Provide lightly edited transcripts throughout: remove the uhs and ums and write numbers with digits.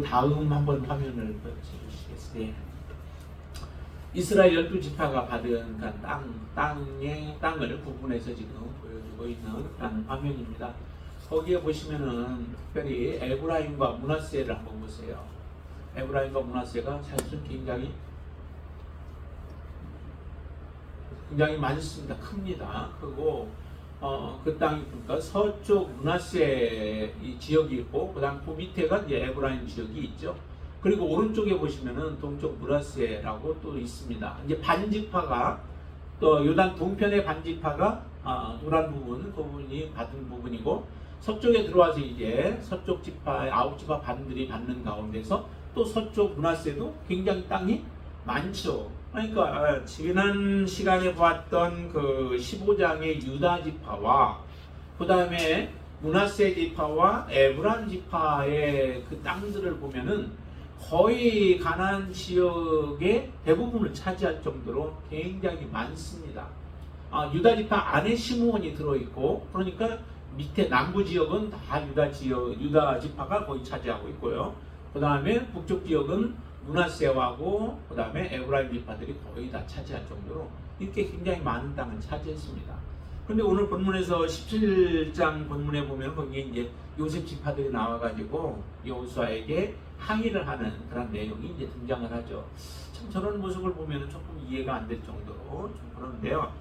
다음 한번 화면을 보여주시겠어요? 이스라엘 12지파가 받은 땅을 구분해서 지금 보여주고 있는 그런 화면입니다. 거기에 보시면은 특별히 에브라임과 므낫세를 한번 보세요. 에브라임과 므낫세가 사실은 굉장히 많습니다. 큽니다. 그리고 그 땅이 보니까 서쪽 므낫세 이 지역이 있고, 그다음 그 밑에가 이제 에브라임 지역이 있죠. 그리고 오른쪽에 보시면은 동쪽 므낫세라고 또 있습니다. 이제 반지파가 또 요단 동편의 반지파가 노란 부분, 그 부분이 받은 부분이고, 서쪽에 들어와서 이제 서쪽 지파 9지파 반들이 받는 가운데서 또 서쪽 므낫세도 굉장히 땅이 많죠. 그러니까 지난 시간에 보았던 그 15장의 유다 지파와 그 다음에 므낫세 지파와 에브라임 지파의 그 땅들을 보면은 거의 가나안 지역의 대부분을 차지할 정도로 굉장히 많습니다. 유다 지파 안에 시므온이 들어있고, 그러니까 밑에 남부 지역은 다 유다 지파가 거의 차지하고 있고요. 그 다음에 북쪽 지역은 므낫세하고 그 다음에 에브라임 지파들이 거의 다 차지할 정도로 이렇게 굉장히 많은 땅을 차지했습니다. 그런데 오늘 본문에서 17장 본문에 보면 거기에 이제 요셉 지파들이 나와가지고 여호수아에게 항의를 하는 그런 내용이 이제 등장을 하죠. 참 저런 모습을 보면 조금 이해가 안 될 정도로 좀 그러는데요.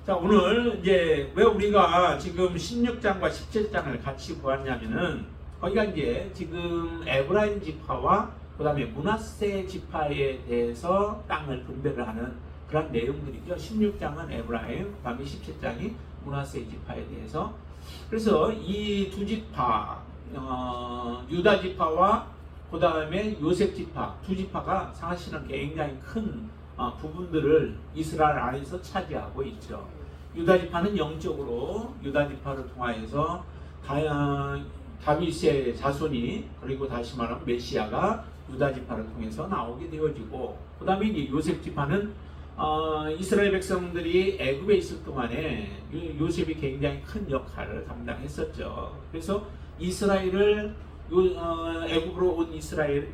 자, 오늘 이제 왜 우리가 지금 16장과 17장을 같이 보았냐면은 거기가 이제 지금 에브라임 지파와 그 다음에 므낫세 지파에 대해서 땅을 분배를 하는 그런 내용들이죠. 16장은 에브라임, 그 다음에 17장이 므낫세 지파에 대해서. 그래서 이 두 지파, 유다 지파와 그 다음에 요셉 지파, 두 지파가 사실은 굉장히 큰 부분들을 이스라엘 안에서 차지하고 있죠. 유다 지파는 영적으로 유다 지파를 통하여서 다윗의 자손이, 그리고 다시 말하면 메시아가 유다 지파를 통해서 나오게 되어지고, 그 다음에 이제 요셉 지파는 이스라엘 백성들이 애굽에 있을 동안에 요셉이 굉장히 큰 역할을 감당했었죠. 그래서 이스라엘을 애굽으로 온 이스라엘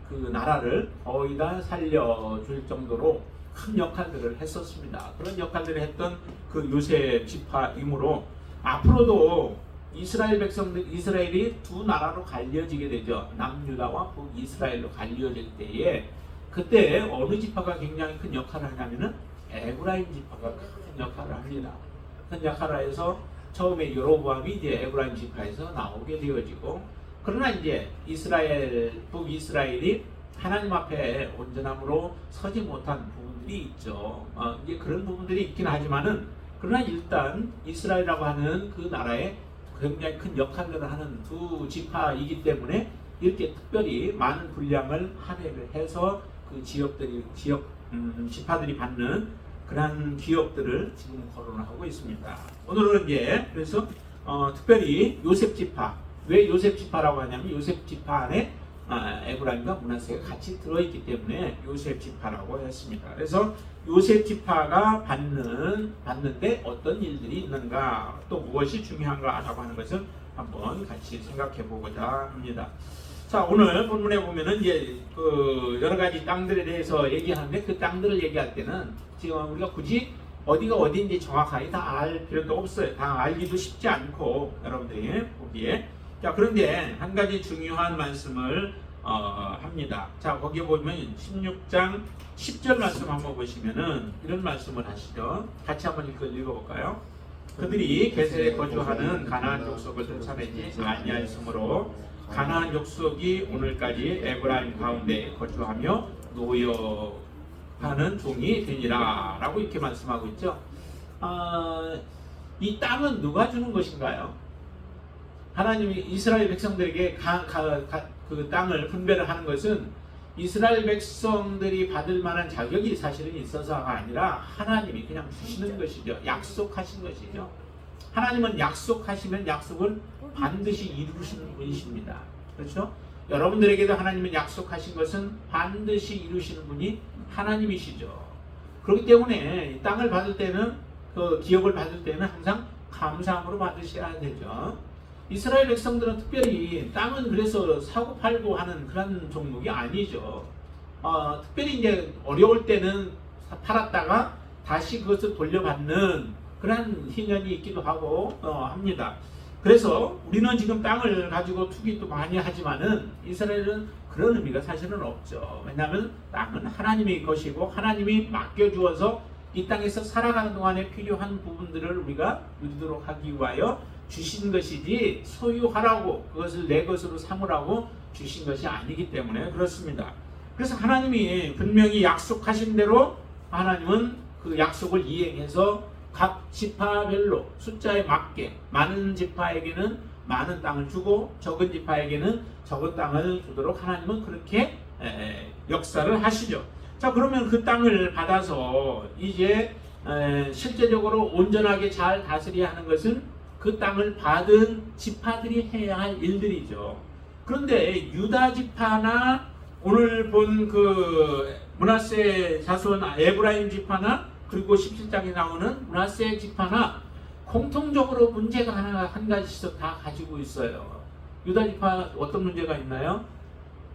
그 나라를 거의 다 살려줄 정도로 큰 역할들을 했었습니다. 그런 역할들을 했던 그 요셉 지파이므로 앞으로도 이스라엘이 두 나라로 갈려지게 되죠. 남유다와 북이스라엘로 갈려질 때에, 그때 어느 지파가 굉장히 큰 역할을 하냐면은 에브라임 지파가 큰 역할을 합니다. 큰 역할을 해서 처음에 여로보암이 이제 에브라임 지파에서 나오게 되어지고, 그러나 이제 북이스라엘이 하나님 앞에 온전함으로 서지 못한 부분들이 있죠. 이제 그런 부분들이 있긴 하지만은, 그러나 일단 이스라엘이라고 하는 그 나라에 굉장히 큰 역할을 하는 두 지파이기 때문에 이렇게 특별히 많은 분량을 할애를 해서 그 지파들이 받는 그런 기업들을 지금 거론을 하고 있습니다. 오늘은 이제 그래서 특별히 요셉 지파, 왜 요셉 지파라고 하냐면 요셉 지파 안에 에브라임과 므낫세가 같이 들어있기 때문에 요셉 지파라고 했습니다. 그래서 요셉 지파가 받는데 어떤 일들이 있는가, 또 무엇이 중요한가라고 하는 것을 한번 같이 생각해 보고자 합니다. 자, 오늘 본문에 보면은 이제 그 여러 가지 땅들에 대해서 얘기하는데, 그 땅들을 얘기할 때는 지금 우리가 굳이 어디가 어디인지 정확하게 다 알 필요도 없어요. 다 알기도 쉽지 않고 여러분들이 보기에. 자, 그런데 한 가지 중요한 말씀을 합니다. 자, 거기에 보면 16장 10절 말씀 한번 보시면은 이런 말씀을 하시죠. 같이 한번 읽어볼까요? 그들이 게셀에 거주하는 가나안 족속을 쫓아내지 아니하였으므로 가나안 족속이 오늘까지 에브라임 가운데 거주하며 노여하는 종이 되니라 라고 이렇게 말씀하고 있죠. 이 땅은 누가 주는 것인가요? 하나님이 이스라엘 백성들에게 그 땅을 분배를 하는 것은 이스라엘 백성들이 받을 만한 자격이 사실은 있어서가 아니라 하나님이 그냥 주시는 것이죠. 약속하신 것이죠. 하나님은 약속하시면 약속을 반드시 이루시는 분이십니다. 그렇죠? 여러분들에게도 하나님은 약속하신 것은 반드시 이루시는 분이 하나님이시죠. 그렇기 때문에 이 땅을 받을 때는, 그 기업을 받을 때는 항상 감사함으로 받으셔야 되죠. 이스라엘 백성들은 특별히 땅은 그래서 사고 팔고 하는 그런 종목이 아니죠. 특별히 이제 어려울 때는 팔았다가 다시 그것을 돌려받는 그런 희년이 있기도 하고 합니다. 그래서 우리는 지금 땅을 가지고 투기도 많이 하지만은 이스라엘은 그런 의미가 사실은 없죠. 왜냐하면 땅은 하나님의 것이고 하나님이 맡겨주어서 이 땅에서 살아가는 동안에 필요한 부분들을 우리가 누리도록 하기 위하여 주신 것이지 소유하라고 그것을 내 것으로 삼으라고 주신 것이 아니기 때문에 그렇습니다. 그래서 하나님이 분명히 약속하신 대로 하나님은 그 약속을 이행해서 각 지파별로 숫자에 맞게 많은 지파에게는 많은 땅을 주고 적은 지파에게는 적은 땅을 주도록 하나님은 그렇게 역사를 하시죠. 자, 그러면 그 땅을 받아서 이제 실제적으로 온전하게 잘 다스려야 하는 것은 그 땅을 받은 지파들이 해야 할 일들이죠. 그런데 유다 지파나 오늘 본 그 므낫세 자손 에브라임 지파나 그리고 17장에 나오는 므낫세 지파나 공통적으로 문제가 한 가지씩 다 가지고 있어요. 유다 지파 어떤 문제가 있나요?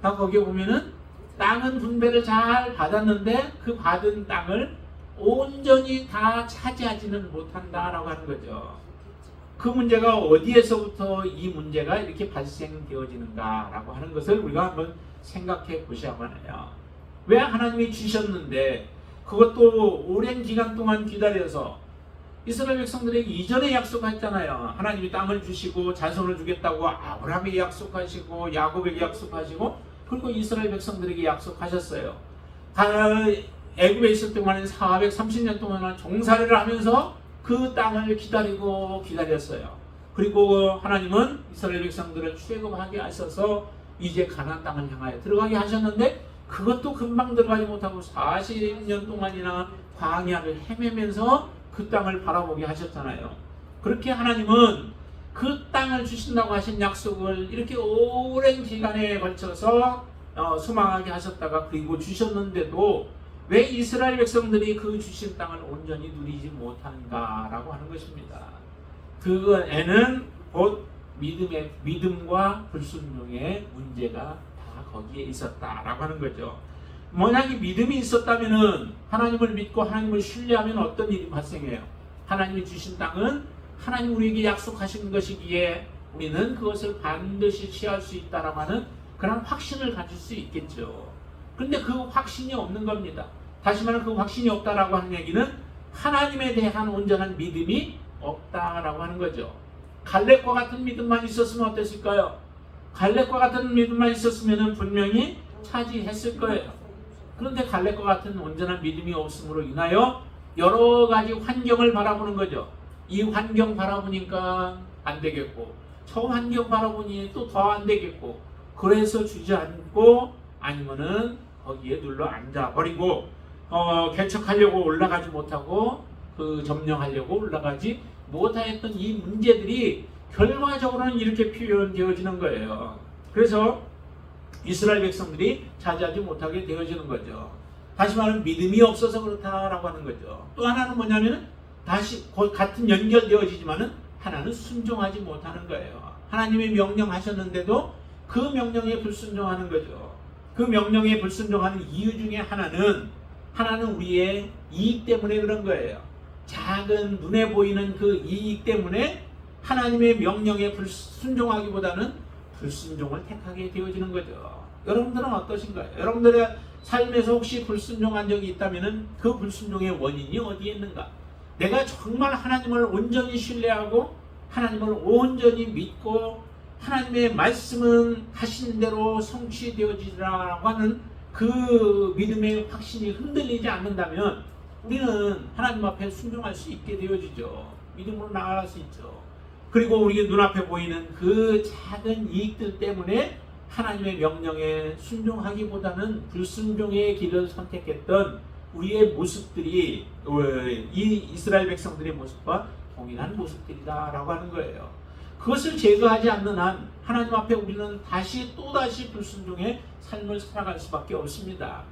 다 거기에 보면은 땅은 분배를 잘 받았는데 그 받은 땅을 온전히 다 차지하지는 못한다라고 하는 거죠. 그 문제가 어디에서부터 이 문제가 이렇게 발생되어지는가라고 하는 것을 우리가 한번 생각해 보셔야만 해요. 왜 하나님이 주셨는데 그것도 오랜 기간 동안 기다려서 이스라엘 백성들에게 이전에 약속했잖아요. 하나님이 땅을 주시고 자손을 주겠다고 아브라함에게 약속하시고 야곱에게 약속하시고 그리고 이스라엘 백성들에게 약속하셨어요. 애굽에 있을 동안에 430년 동안 종살이를 하면서 그 땅을 기다렸어요. 그리고 하나님은 이스라엘 백성들을 출애굽하게 하셔서 이제 가나안 땅을 향하여 들어가게 하셨는데 그것도 금방 들어가지 못하고 40년 동안이나 광야를 헤매면서 그 땅을 바라보게 하셨잖아요. 그렇게 하나님은 그 땅을 주신다고 하신 약속을 이렇게 오랜 기간에 걸쳐서 소망하게 하셨다가 그리고 주셨는데도 왜 이스라엘 백성들이 그 주신 땅을 온전히 누리지 못하는가라고 하는 것입니다. 그에는 곧 믿음과 불순종의 문제가 다 거기에 있었다라고 하는 거죠. 만약에 믿음이 있었다면은 하나님을 믿고 하나님을 신뢰하면 어떤 일이 발생해요? 하나님이 주신 땅은 하나님 우리에게 약속하신 것이기에 우리는 그것을 반드시 취할 수 있다라고 하는 그런 확신을 가질 수 있겠죠. 그런데 그 확신이 없는 겁니다. 다시 말하면 그 확신이 없다라고 하는 얘기는 하나님에 대한 온전한 믿음이 없다라고 하는 거죠. 갈렙과 같은 믿음만 있었으면 어땠을까요? 갈렙과 같은 믿음만 있었으면 분명히 차지했을 거예요. 그런데 갈렙과 같은 온전한 믿음이 없음으로 인하여 여러 가지 환경을 바라보는 거죠. 이 환경 바라보니까 안 되겠고 저 환경 바라보니 또 더 안 되겠고 그래서 주저앉고 아니면은 거기에 눌러 앉아버리고 개척하려고 올라가지 못하고 그 점령하려고 올라가지 못하였던 이 문제들이 결과적으로는 이렇게 표현되어지는 거예요. 그래서 이스라엘 백성들이 차지하지 못하게 되어지는 거죠. 다시 말하면 믿음이 없어서 그렇다라고 하는 거죠. 또 하나는 뭐냐면 다시 같은 연결되어지지만은 하나는 순종하지 못하는 거예요. 하나님이 명령하셨는데도 그 명령에 불순종하는 거죠. 그 명령에 불순종하는 이유 중에 하나는 우리의 이익 때문에 그런 거예요. 작은 눈에 보이는 그 이익 때문에 하나님의 명령에 불순종하기보다는 불순종을 택하게 되어지는 거죠. 여러분들은 어떠신가요? 여러분들의 삶에서 혹시 불순종한 적이 있다면 그 불순종의 원인이 어디에 있는가? 내가 정말 하나님을 온전히 신뢰하고 하나님을 온전히 믿고 하나님의 말씀은 하신 대로 성취되어지라고 하는 그 믿음의 확신이 흔들리지 않는다면 우리는 하나님 앞에 순종할 수 있게 되어지죠. 믿음으로 나아갈 수 있죠. 그리고 우리 눈앞에 보이는 그 작은 이익들 때문에 하나님의 명령에 순종하기보다는 불순종의 길을 선택했던 우리의 모습들이 이 이스라엘 백성들의 모습과 동일한 모습들이다라고 하는 거예요. 그것을 제거하지 않는 한 하나님 앞에 우리는 또다시 불순종의 삶을 살아갈 수밖에 없습니다.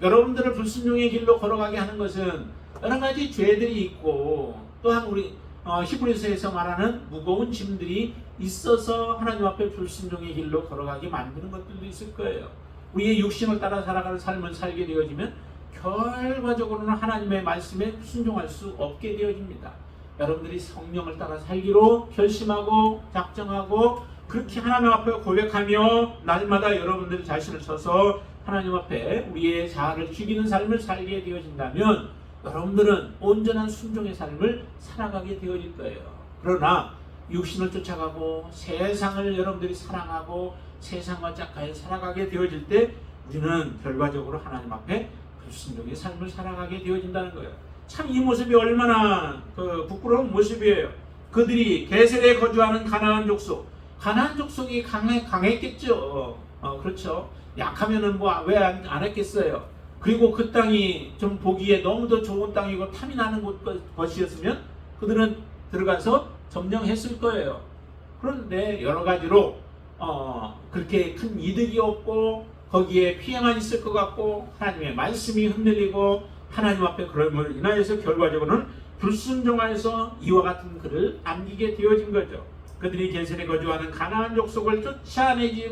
여러분들을 불순종의 길로 걸어가게 하는 것은 여러 가지 죄들이 있고 또한 우리 히브리서에서 말하는 무거운 짐들이 있어서 하나님 앞에 불순종의 길로 걸어가게 만드는 것들도 있을 거예요. 우리의 육신을 따라 살아가는 삶을 살게 되어지면 결과적으로는 하나님의 말씀에 순종할 수 없게 되어집니다. 여러분들이 성령을 따라 살기로 결심하고 작정하고 그렇게 하나님 앞에 고백하며 날마다 여러분들 자신을 쳐서 하나님 앞에 우리의 자아를 죽이는 삶을 살게 되어진다면 여러분들은 온전한 순종의 삶을 살아가게 되어질 거예요. 그러나 육신을 쫓아가고 세상을 여러분들이 사랑하고 세상과 짝하여 살아가게 되어질 때 우리는 결과적으로 하나님 앞에 불순종의 삶을 살아가게 되어진다는 거예요. 참 이 모습이 얼마나 부끄러운 모습이에요. 그들이 게셀에 거주하는 가나안 족속이 강했겠죠. 그렇죠. 약하면은 뭐 왜 안 했겠어요. 그리고 그 땅이 좀 보기에 너무도 좋은 땅이고 탐이 나는 것이었으면 그들은 들어가서 점령했을 거예요. 그런데 여러 가지로 그렇게 큰 이득이 없고 거기에 피해만 있을 것 같고 하나님의 말씀이 흔들리고 하나님 앞에 그럼으로 인하여서 결과적으로는 불순종하여서 이와 같은 글을 남기게 되어진 거죠. 그들이 게셀에 거주하는 가나안 족속을 쫓아내지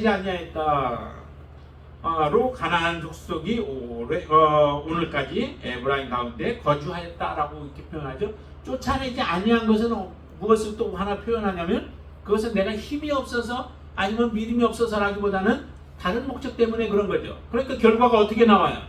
아니하였다로 가나안 족속이 오늘까지 에브라임 가운데 거주하였다라고 이렇게 표현하죠. 쫓아내지 아니한 것은 무엇을 또 하나 표현하냐면 그것은 내가 힘이 없어서 아니면 믿음이 없어서라기보다는 다른 목적 때문에 그런 거죠. 그러니까 결과가 어떻게 나와요?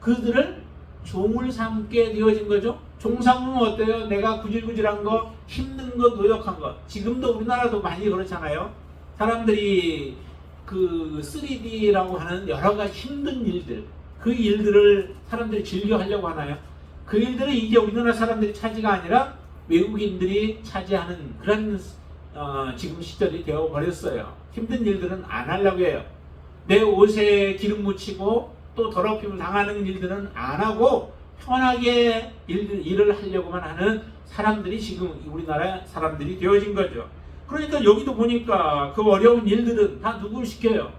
그들을 종을 삼게 되어진 거죠. 종 삼으면 어때요? 내가 구질구질한 거, 힘든 거, 노력한 거. 지금도 우리나라도 많이 그렇잖아요. 사람들이 그 3D라고 하는 여러 가지 힘든 일들, 그 일들을 사람들이 즐겨 하려고 하나요? 그 일들은 이제 우리나라 사람들이 차지가 아니라 외국인들이 차지하는 그런 지금 시절이 되어버렸어요. 힘든 일들은 안 하려고 해요. 내 옷에 기름 묻히고 또 더럽힘을 당하는 일들은 안 하고 편하게 일을 하려고만 하는 사람들이 지금 우리나라 사람들이 되어진 거죠. 그러니까 여기도 보니까 그 어려운 일들은 다 누굴 시켜요?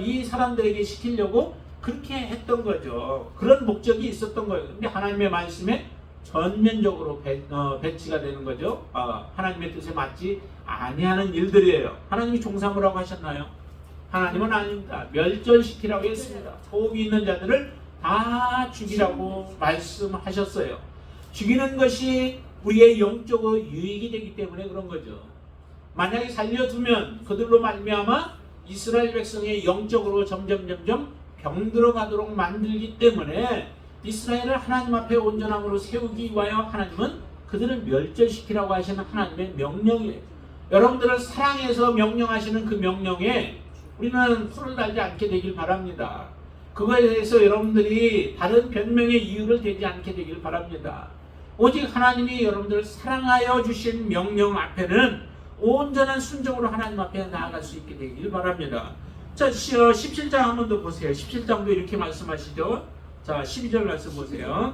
이 사람들에게 시키려고 그렇게 했던 거죠. 그런 목적이 있었던 거예요. 근데 하나님의 말씀에 전면적으로 배치가 되는 거죠. 하나님의 뜻에 맞지 아니하는 일들이에요. 하나님이 종삼으라고 하셨나요? 하나님은 아닙니다. 멸절시키라고 했습니다. 복이 있는 자들을 다 죽이라고 말씀하셨어요. 죽이는 것이 우리의 영적으로 유익이 되기 때문에 그런 거죠. 만약에 살려두면 그들로 말미암아 이스라엘 백성의 영적으로 점점 병들어 가도록 만들기 때문에 이스라엘을 하나님 앞에 온전함으로 세우기 위하여 하나님은 그들을 멸절시키라고 하시는 하나님의 명령이에요. 여러분들을 사랑해서 명령하시는 그 명령에 우리는 풀을 달지 않게 되길 바랍니다. 그거에 대해서 여러분들이 다른 변명의 이유를 대지 않게 되길 바랍니다. 오직 하나님이 여러분들을 사랑하여 주신 명령 앞에는 온전한 순종으로 하나님 앞에 나아갈 수 있게 되길 바랍니다. 자, 17장 한 번 더 보세요. 17장도 이렇게 말씀하시죠. 자, 12절 말씀 보세요.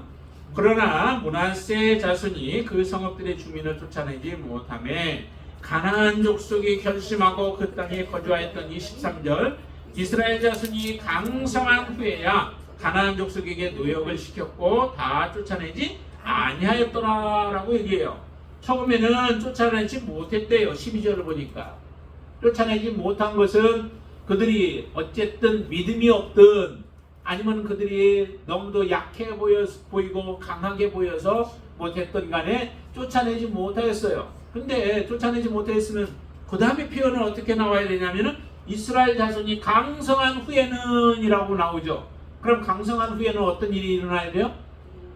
그러나 므낫세 자손이 그 성읍들의 주민을 쫓아내지 못하매 가나안 족속이 결심하고 그 땅에 거주하였던 23절 이스라엘 자손이 강성한 후에야 가나안 족속에게 노역을 시켰고 다 쫓아내지 아니하였더라라고 얘기해요. 처음에는 쫓아내지 못했대요. 12절을 보니까 쫓아내지 못한 것은 그들이 어쨌든 믿음이 없든 아니면 그들이 너무도 약해 보이고 강하게 보여서 못했던 간에 쫓아내지 못하였어요. 근데 쫓아내지 못했으면 그 다음에 표현은 어떻게 나와야 되냐면은 이스라엘 자손이 강성한 후에는 이라고 나오죠. 그럼 강성한 후에는 어떤 일이 일어나야 돼요?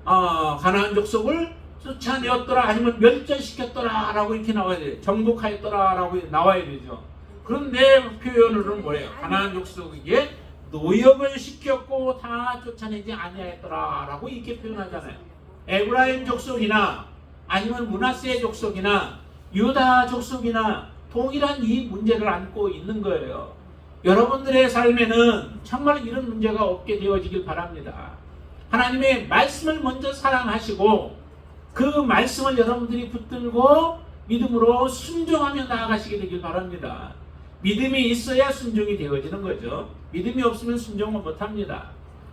가나안 족속을 쫓아내었더라 아니면 멸절시켰더라 라고 이렇게 나와야 돼요. 정복하였더라 라고 나와야 되죠. 그런데 표현으로는 뭐예요? 가나안 족속에게 노역을 시켰고 다 쫓아내지 아니하였더라 라고 이렇게 표현하잖아요. 에브라임 족속이나 아니면 므낫세 족속이나 유다 족속이나 동일한 이 문제를 안고 있는 거예요. 여러분들의 삶에는 정말 이런 문제가 없게 되어지길 바랍니다. 하나님의 말씀을 먼저 사랑하시고 그 말씀을 여러분들이 붙들고 믿음으로 순종하며 나아가시게 되길 바랍니다. 믿음이 있어야 순종이 되어지는 거죠. 믿음이 없으면 순종을 못합니다.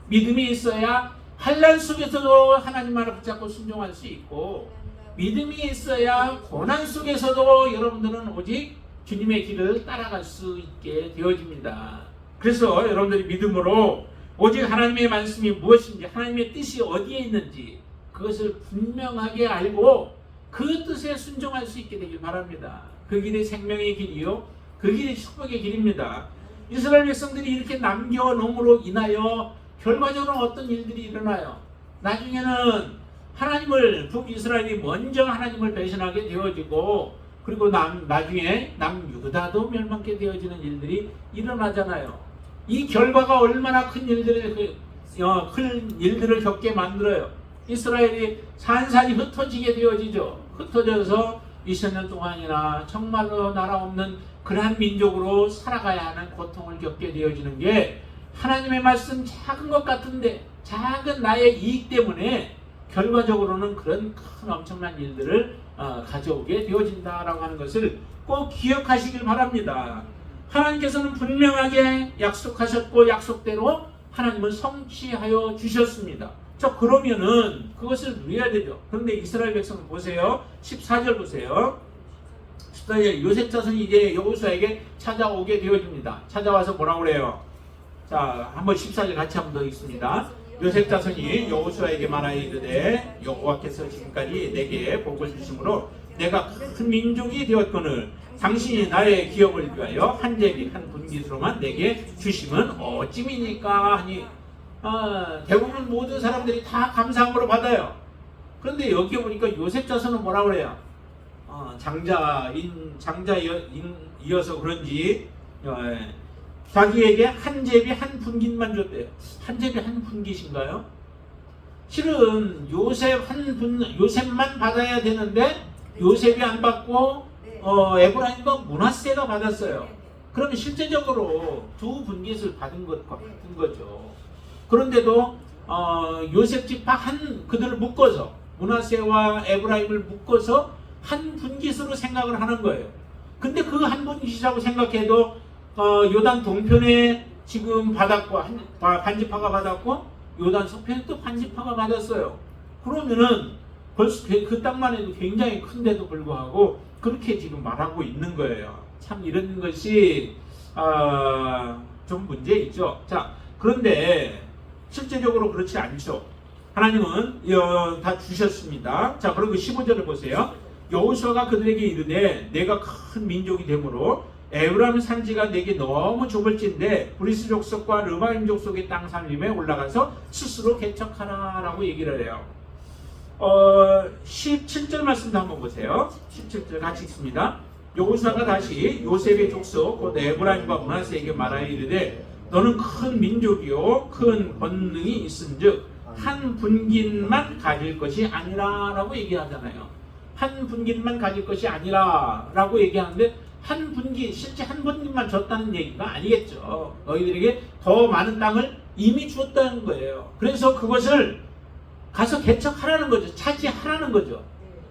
믿음이 있어야 환난 속에서도 하나님만을 붙잡고 순종할 수 있고 믿음이 있어야 고난 속에서도 여러분들은 오직 주님의 길을 따라갈 수 있게 되어집니다. 그래서 여러분들이 믿음으로 오직 하나님의 말씀이 무엇인지, 하나님의 뜻이 어디에 있는지 그것을 분명하게 알고 그 뜻에 순종할 수 있게 되길 바랍니다. 그 길이 생명의 길이요, 그 길이 축복의 길입니다. 이스라엘 백성들이 이렇게 남겨놓음으로 인하여 결과적으로 어떤 일들이 일어나요? 나중에는 하나님을, 북이스라엘이 먼저 하나님을 배신하게 되어지고, 그리고 나중에 남유다도 멸망케 되어지는 일들이 일어나잖아요. 이 결과가 얼마나 큰 일들을 겪게 만들어요. 이스라엘이 산산이 흩어지게 되어지죠. 흩어져서 2000년 동안이나 정말로 나라 없는 그러한 민족으로 살아가야 하는 고통을 겪게 되어지는 게 하나님의 말씀 작은 것 같은데, 작은 나의 이익 때문에 결과적으로는 그런 큰 엄청난 일들을 가져오게 되어진다라고 하는 것을 꼭 기억하시길 바랍니다. 하나님께서는 분명하게 약속하셨고 약속대로 하나님은 성취하여 주셨습니다. 그러면은 그것을 누려야 되죠. 그런데 이스라엘 백성은 보세요. 14절 보세요. 14절, 요셉 자손이 이제 여호수아에게 찾아오게 되어집니다. 찾아와서 뭐라고 그래요? 자, 한번 14절 같이 한번 더 읽습니다. 요셉 자손이 여호수아에게 말하이르되 여호와께서 지금까지 내게 복을 주심으로 내가 큰 민족이 되었거늘 당신이 나의 기업을 위하여 한 제비 한 분깃으로만 내게 주심은 어찌입니까 하니, 대부분 모든 사람들이 다 감사함으로 받아요. 그런데 여기 보니까 요셉 자손은 뭐라고 그래요? 장자이어서 그런지 자기에게 한 제비 한 분깃만 줬대요. 한 제비 한 분깃인가요? 실은 요셉만 받아야 되는데 요셉이 안 받고 에브라임과 므낫세가 받았어요. 그러면 실제적으로 두 분깃을 받은 것과 같은 거죠. 그런데도 요셉 지파 그들을 묶어서, 므낫세와 에브라임을 묶어서 한 분깃으로 생각을 하는 거예요. 근데 그 한 분깃이라고 생각해도 요단 동편에 지금 받았고 반지파가 받았고 요단 서편에 또 반지파가 받았어요. 그러면은 벌써 그 땅만 해도 굉장히 큰데도 불구하고 그렇게 지금 말하고 있는 거예요. 참 이런 것이 좀 문제 있죠. 자, 그런데 실제적으로 그렇지 않죠. 하나님은 다 주셨습니다. 자, 그럼 그 15절을 보세요. 여호수아가 그들에게 이르되 내가 큰 민족이 되므로 에브라임 산지가 내게 너무 좁을진데 브리스 족속과 르바임 족속의 땅 살림에 올라가서 스스로 개척하라 라고 얘기를 해요. 17절 말씀도 한번 보세요. 17절 같이 읽습니다. 여호수아가 다시 요셉의 족속 곧 에브라임과 므낫세에게 말하이르되 너는 큰 민족이요 큰 권능이 있은즉 한 분깃만 가질 것이 아니라 라고 얘기하잖아요. 한 분깃만 가질 것이 아니라 라고 얘기하는데 한 분깃, 실제 한 분깃만 줬다는 얘기가 아니겠죠. 너희들에게 더 많은 땅을 이미 주었다는 거예요. 그래서 그것을 가서 개척하라는 거죠. 차지하라는 거죠.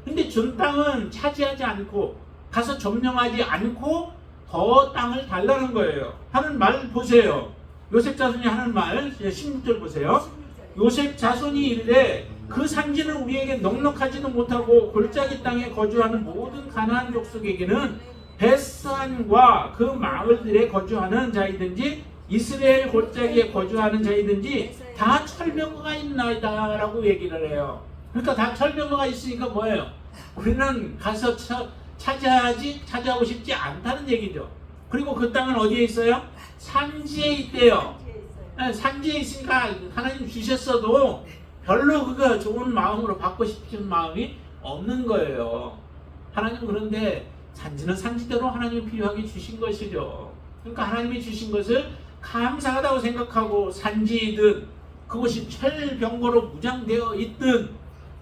근데 준 땅은 차지하지 않고 가서 점령하지 않고 더 땅을 달라는 거예요. 하는 말 보세요. 요셉 자손이 하는 말 16절 보세요. 요셉 자손이 이르되 그 산지는 우리에게 넉넉하지도 못하고 골짜기 땅에 거주하는 모든 가나안 족속에게는 베스안과 그 마을들에 거주하는 자이든지 이스라엘 골짜기에 거주하는 자이든지 다 철병거가 있나이다 라고 얘기를 해요. 그러니까 다 철병거가 있으니까 뭐예요? 우리는 가서 차지하고 싶지 않다는 얘기죠. 그리고 그 땅은 어디에 있어요? 산지에 있대요. 산지에 있으니까 하나님 주셨어도 별로 그거 좋은 마음으로 받고 싶은 마음이 없는 거예요. 하나님은 그런데 산지는 산지대로 하나님이 필요하게 주신 것이죠. 그러니까 하나님이 주신 것을 감사하다고 생각하고 산지이든 그것이 철병거로 무장되어 있든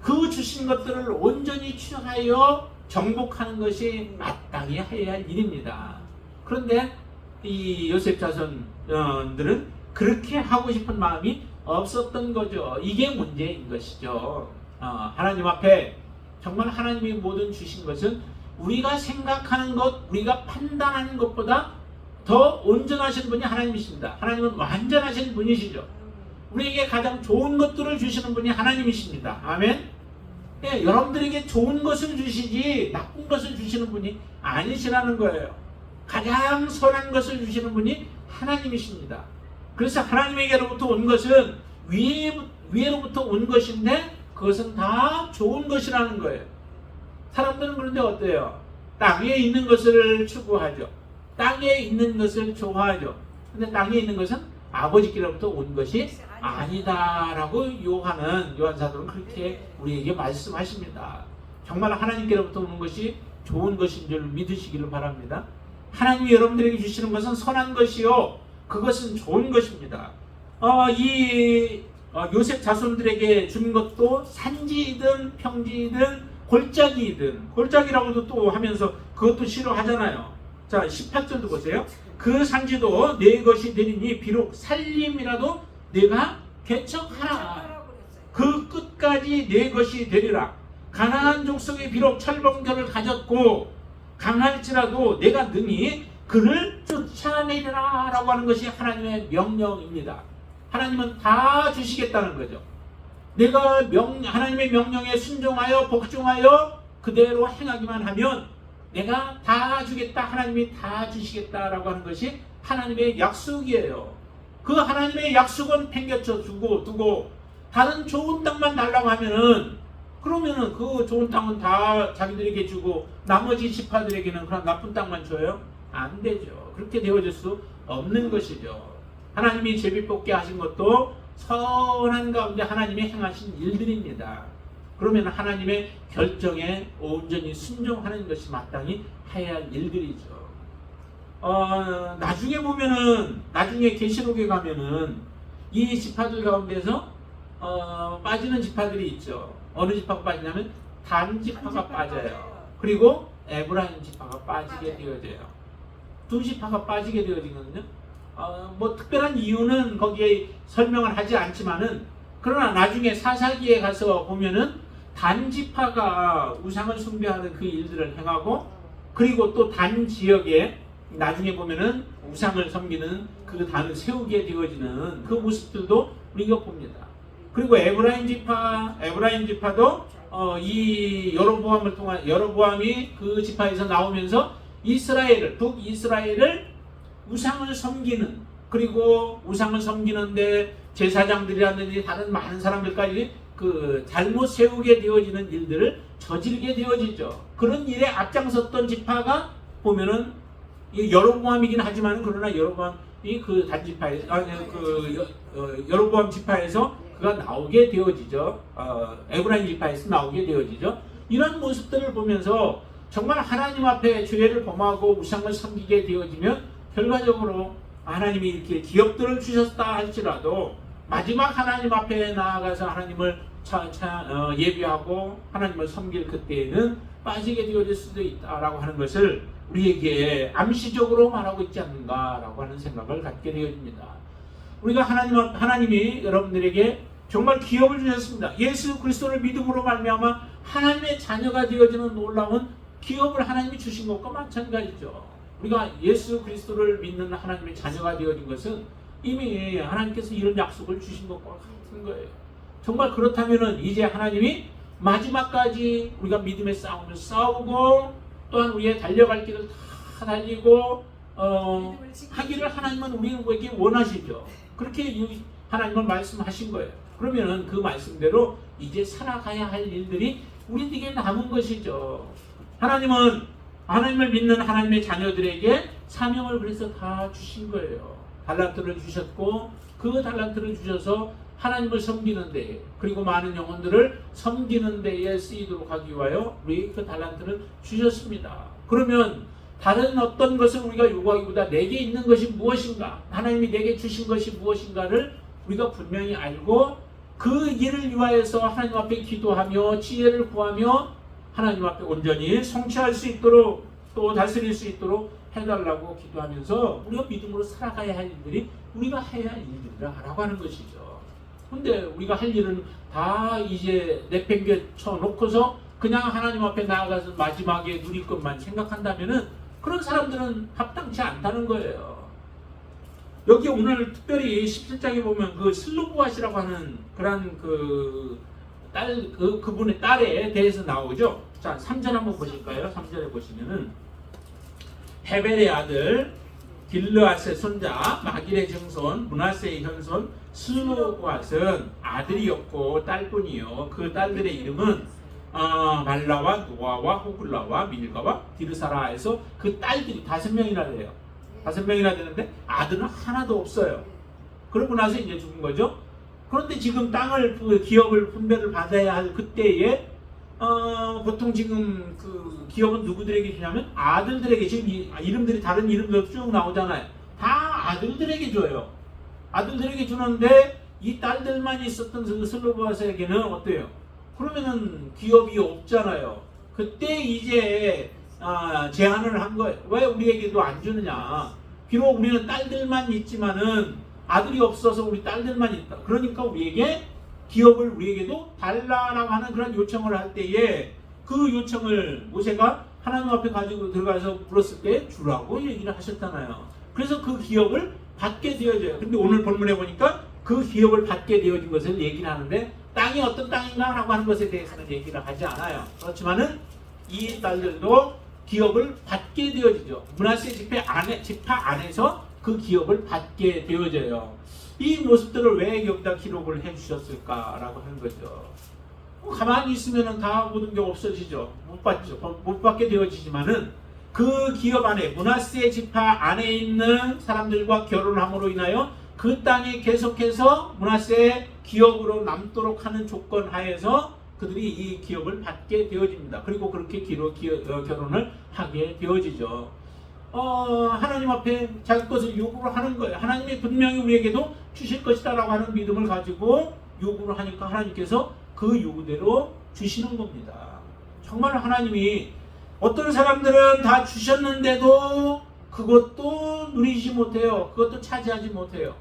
그 주신 것들을 온전히 취하여 정복하는 것이 마땅히 해야 할 일입니다. 그런데 이 요셉 자손들은 그렇게 하고 싶은 마음이 없었던 거죠. 이게 문제인 것이죠. 하나님 앞에 정말 하나님이 모든 주신 것은 우리가 생각하는 것, 우리가 판단하는 것보다 더 온전하신 분이 하나님이십니다. 하나님은 완전하신 분이시죠. 우리에게 가장 좋은 것들을 주시는 분이 하나님이십니다. 아멘. 예, 여러분들에게 좋은 것을 주시지 나쁜 것을 주시는 분이 아니시라는 거예요. 가장 선한 것을 주시는 분이 하나님이십니다. 그래서 하나님에게로부터 온 것은 위에로부터 온 것인데 그것은 다 좋은 것이라는 거예요. 사람들은 그런데 어때요? 땅에 있는 것을 추구하죠. 땅에 있는 것을 좋아하죠. 근데 땅에 있는 것은 아버지께로부터 온 것이 아니다라고 요한 사도는 그렇게 우리에게 말씀하십니다. 정말 하나님께로부터 오는 것이 좋은 것인 줄 믿으시기를 바랍니다. 하나님이 여러분들에게 주시는 것은 선한 것이요, 그것은 좋은 것입니다. 요셉 자손들에게 준 것도 산지이든 평지이든 골짜기라고도 또 하면서 그것도 싫어하잖아요. 자, 18절도 보세요. 그 산지도 내 것이 되리니 비록 살림이라도 내가 개척하라. 그 끝까지 내 것이 되리라. 가나안 족속이 비록 철봉교를 가졌고 강할지라도 내가 능히 그를 쫓아내리라 라고 하는 것이 하나님의 명령입니다. 하나님은 다 주시겠다는 거죠. 내가 하나님의 명령에 순종하여 복종하여 그대로 행하기만 하면 내가 다 주겠다, 하나님이 다 주시겠다라고 하는 것이 하나님의 약속이에요. 그 하나님의 약속은 팽개쳐 두고 다른 좋은 땅만 달라고 하면은, 그러면은 그 좋은 땅은 다 자기들에게 주고 나머지 지파들에게는 그런 나쁜 땅만 줘요? 안 되죠. 그렇게 되어질 수 없는 것이죠. 하나님이 제비 뽑게 하신 것도 선한 가운데 하나님이 행하신 일들입니다. 그러면 하나님의 결정에 온전히 순종하는 것이 마땅히 해야 할 일들이죠. 나중에 계시록에 가면은 이 지파들 가운데서 빠지는 지파들이 있죠. 어느 지파가 빠지냐면 단 지파가 빠져요. 그리고 에브라임 지파가 빠지게 되어져요. 두 지파가 빠지게 되어지거든요. 특별한 이유는 거기에 설명을 하지 않지만은, 그러나 나중에 사사기에 가서 보면은 단 지파가 우상을 숭배하는 그 일들을 행하고, 그리고 또 단 지역에 나중에 보면은 우상을 섬기는 그 단을 세우게 되어지는 그 모습들도 우리가 봅니다. 그리고 에브라임 지파도 이 여로보암이 그 지파에서 나오면서 북이스라엘을 우상을 섬기는, 그리고 우상을 섬기는데 제사장들이라든지 다른 많은 사람들까지 그 잘못 세우게 되어지는 일들을 저지르게 되어지죠. 그런 일에 앞장섰던 지파가 보면은 여로보암이긴 하지만, 그러나 여로보암이 그 단지파에 여로보암 지파에서 그가 나오게 되어지죠. 에브라임 지파에서 나오게 되어지죠. 이런 모습들을 보면서 정말 하나님 앞에 죄를 범하고 우상을 섬기게 되어지면 결과적으로 하나님이 이렇게 기업들을 주셨다 할지라도 마지막 하나님 앞에 나아가서 하나님을 예비하고 하나님을 섬길 그때에는 빠지게 되어질 수도 있다라고 하는 것을 우리에게 암시적으로 말하고 있지 않는가라고 하는 생각을 갖게 되어집니다. 우리가 하나님이 여러분들에게 정말 기업을 주셨습니다. 예수 그리스도를 믿음으로 말미암아 하나님의 자녀가 되어지는 놀라운 기업을 하나님이 주신 것과 마찬가지죠. 우리가 예수 그리스도를 믿는 하나님의 자녀가 되어진 것은 이미 하나님께서 이런 약속을 주신 것과 같은 거예요. 정말 그렇다면 이제 하나님이 마지막까지 우리가 믿음의 싸움을 싸우고 또한 우리의 달려갈 길을 다 달리고 하기를 하나님은 우리에게 원하시죠. 그렇게 하나님은 말씀하신 거예요. 그러면 그 말씀대로 이제 살아가야 할 일들이 우리에게 남은 것이죠. 하나님을 믿는 하나님의 자녀들에게 사명을 그래서 다 주신 거예요. 달란트를 주셨고 그 달란트를 주셔서 하나님을 섬기는 데에, 그리고 많은 영혼들을 섬기는 데에 쓰이도록 하기 위하여 우리 그 달란트를 주셨습니다. 그러면 다른 어떤 것을 우리가 요구하기보다 내게 있는 것이 무엇인가, 하나님이 내게 주신 것이 무엇인가를 우리가 분명히 알고 그 일을 위하여서 하나님 앞에 기도하며 지혜를 구하며 하나님 앞에 온전히 성취할 수 있도록 또 다스릴 수 있도록 해달라고 기도하면서 우리가 믿음으로 살아가야 할 일들이 우리가 해야 할 일들이라고 하는 것이죠. 근데 우리가 할 일은 다 이제 내팽개쳐 놓고서 그냥 하나님 앞에 나아가서 마지막에 누릴 것만 생각한다면은 그런 사람들은 합당치 않다는 거예요. 여기 오늘 특별히 17장에 보면 그 슬로보앗이라고 하는 그런 그 그분의 딸에 대해서 나오죠. 자, 3절 한번 보실까요? 3절에 보시면은 헤벨의 아들 길르앗의 손자 마길의 증손 므낫세의 현손 스누앗은 아들이었고 딸뿐이요. 그 딸들의 이름은 말라와 노아와 호글라와 밀가와 디르사라에서 그 딸들이 5명이나 돼요. 5명이나 되는데 아들은 하나도 없어요. 그러고 나서 이제 죽은 거죠. 그런데 지금 땅을 기업을 분배를 받아야 할 그때에 보통 지금 그 기업은 누구들에게 주냐면 아들들에게, 지금 이름들이 다른 이름도 쭉 나오잖아요. 다 아들들에게 줘요. 아들들에게 주는데 이 딸들만 있었던 그 슬로바스에게는 어때요? 그러면은 기업이 없잖아요. 그때 이제 제안을 한 거예요. 왜 우리에게도 안 주느냐? 비록 우리는 딸들만 있지만은 아들이 없어서 우리 딸들만 있다. 그러니까 우리에게 기업을 우리에게도 달라라고 하는 그런 요청을 할 때에 그 요청을 모세가 하나님 앞에 가지고 들어가서 물었을 때 주라고 얘기를 하셨잖아요. 그래서 그 기업을 받게 되어져요. 근데 오늘 본문에 보니까 그 기업을 받게 되어진 것을 얘기를 하는데 땅이 어떤 땅인가 라고 하는 것에 대해서는 얘기를 하지 않아요. 그렇지만은 이 딸들도 기업을 받게 되어지죠. 므낫세 지파 안에서 그 기업을 받게 되어져요. 이 모습들을 왜 여기다 기록을 해주셨을까라고 하는 거죠. 가만히 있으면 다 모든 게 없어지죠. 못 받죠. 못 받게 되어지지만은 그 기업 안에 므낫세 지파 안에 있는 사람들과 결혼함으로 인하여 그 땅에 계속해서 므낫세 기업으로 남도록 하는 조건 하에서 그들이 이 기업을 받게 되어집니다. 그리고 그렇게 결혼을 하게 되어지죠. 하나님 앞에 자기 것을 요구를 하는 거예요. 하나님이 분명히 우리에게도 주실 것이다라고 하는 믿음을 가지고 요구를 하니까 하나님께서 그 요구대로 주시는 겁니다. 정말 하나님이 어떤 사람들은 다 주셨는데도 그것도 누리지 못해요. 그것도 차지하지 못해요.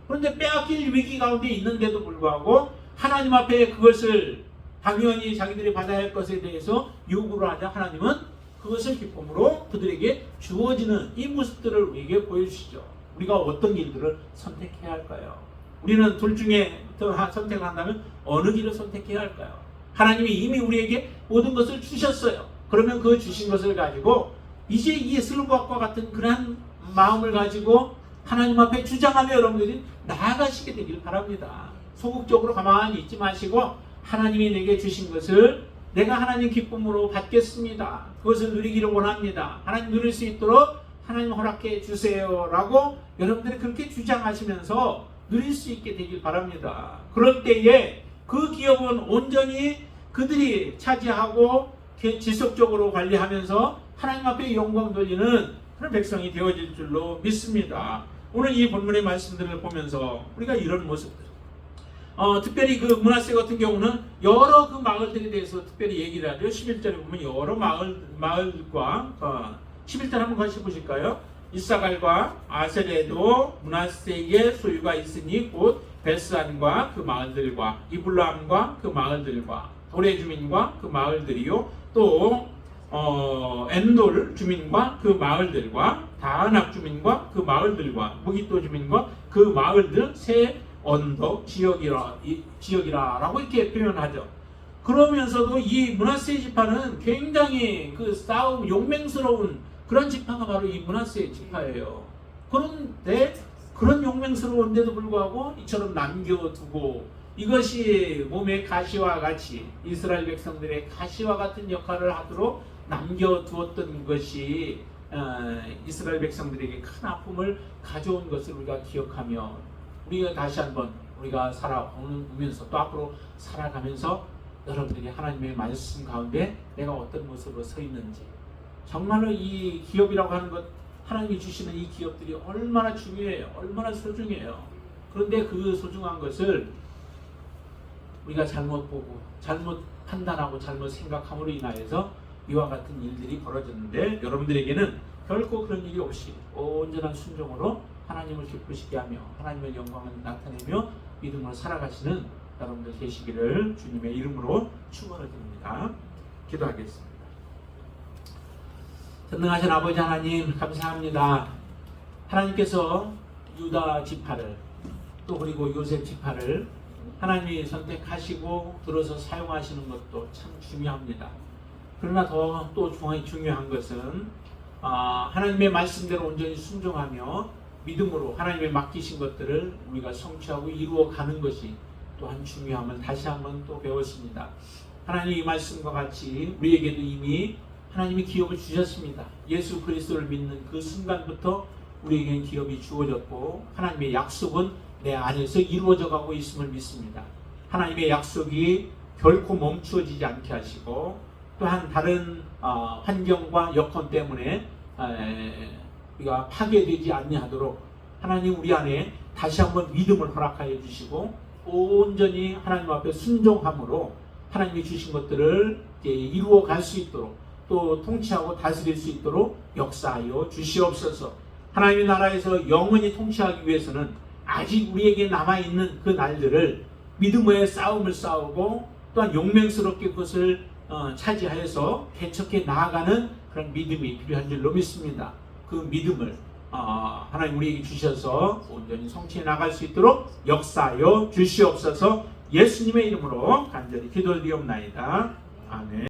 그런데 빼앗길 위기 가운데 있는데도 불구하고 하나님 앞에 그것을 당연히 자기들이 받아야 할 것에 대해서 요구를 하자 하나님은 그것을 기쁨으로 그들에게 주어지는 이 모습들을 우리에게 보여주시죠. 우리가 어떤 일들을 선택해야 할까요? 우리는 둘 중에 선택을 한다면 어느 길을 선택해야 할까요? 하나님이 이미 우리에게 모든 것을 주셨어요. 그러면 그 주신 것을 가지고 이제 이 슬로바과 같은 그런 마음을 가지고 하나님 앞에 주장하며 여러분들이 나아가시게 되길 바랍니다. 소극적으로 가만히 있지 마시고 하나님이 내게 주신 것을 내가 하나님 기쁨으로 받겠습니다. 그것을 누리기를 원합니다. 하나님 누릴 수 있도록 하나님 허락해 주세요 라고 여러분들이 그렇게 주장하시면서 누릴 수 있게 되길 바랍니다. 그럴 때에 그 기업은 온전히 그들이 차지하고 지속적으로 관리하면서 하나님 앞에 영광 돌리는 그런 백성이 되어질 줄로 믿습니다. 오늘 이 본문의 말씀들을 보면서 우리가 이런 모습들, 특별히 그 므낫세 같은 경우는 여러 그 마을들에 대해서 특별히 얘기를 하죠. 11절에 보면 여러 마을과 11절 한번 같이 보실까요? 이사갈과 아세레도 므낫세의 소유가 있으니 곧 베스안과 그 마을들과 이블람과 그 마을들과 도레 주민과 그 마을들이요, 또 엔돌 주민과 그 마을들과 다낙 주민과 그 마을들과 무기또 주민과 그 마을들 세 언덕 지역이라라고 이렇게 표현하죠. 그러면서도 이 므낫세 지파는 굉장히 그 싸움 용맹스러운 그런 지파가 바로 이 므낫세 지파예요. 그런데 그런 용맹스러운데도 불구하고 이처럼 남겨두고 이것이 몸의 가시와 같이 이스라엘 백성들의 가시와 같은 역할을 하도록 남겨두었던 것이 이스라엘 백성들에게 큰 아픔을 가져온 것을 우리가 기억하며 우리가 다시 한번 우리가 살아오면서 또 앞으로 살아가면서 여러분들이 하나님의 말씀 가운데 내가 어떤 모습으로 서 있는지, 정말로 이 기업이라고 하는 것, 하나님이 주시는 이 기업들이 얼마나 중요해요. 얼마나 소중해요. 그런데 그 소중한 것을 우리가 잘못 보고 잘못 판단하고 잘못 생각함으로 인하여서 이와 같은 일들이 벌어졌는데, 여러분들에게는 결코 그런 일이 없이 온전한 순종으로 하나님을 기쁘시게 하며 하나님의 영광을 나타내며 믿음으로 살아가시는 여러분들 되시기를 주님의 이름으로 축원을 드립니다. 기도하겠습니다. 전능하신 아버지 하나님, 감사합니다. 하나님께서 유다 지파를 또 그리고 요셉 지파를 하나님이 선택하시고 들어서 사용하시는 것도 참 중요합니다. 그러나 더 또 중요한 것은 하나님의 말씀대로 온전히 순종하며 믿음으로 하나님의 맡기신 것들을 우리가 성취하고 이루어가는 것이 또한 중요함을 다시 한번 또 배웠습니다. 하나님 이 말씀과 같이 우리에게도 이미 하나님이 기업을 주셨습니다. 예수 그리스도를 믿는 그 순간부터 우리에게는 기업이 주어졌고 하나님의 약속은 내 안에서 이루어져 가고 있음을 믿습니다. 하나님의 약속이 결코 멈추어지지 않게 하시고 또한 다른 환경과 여건 때문에 우리가 파괴되지 아니하도록 하나님 우리 안에 다시 한번 믿음을 허락하여 주시고 온전히 하나님 앞에 순종함으로 하나님이 주신 것들을 이루어 갈 수 있도록 또 통치하고 다스릴 수 있도록 역사하여 주시옵소서. 하나님의 나라에서 영원히 통치하기 위해서는 아직 우리에게 남아있는 그 날들을 믿음의 싸움을 싸우고 또한 용맹스럽게 그것을 차지하여서 개척해 나아가는 그런 믿음이 필요한 줄로 믿습니다. 그 믿음을 하나님 우리에게 주셔서 온전히 성취해 나갈 수 있도록 역사하여 주시옵소서. 예수님의 이름으로 간절히 기도드리옵나이다. 아멘.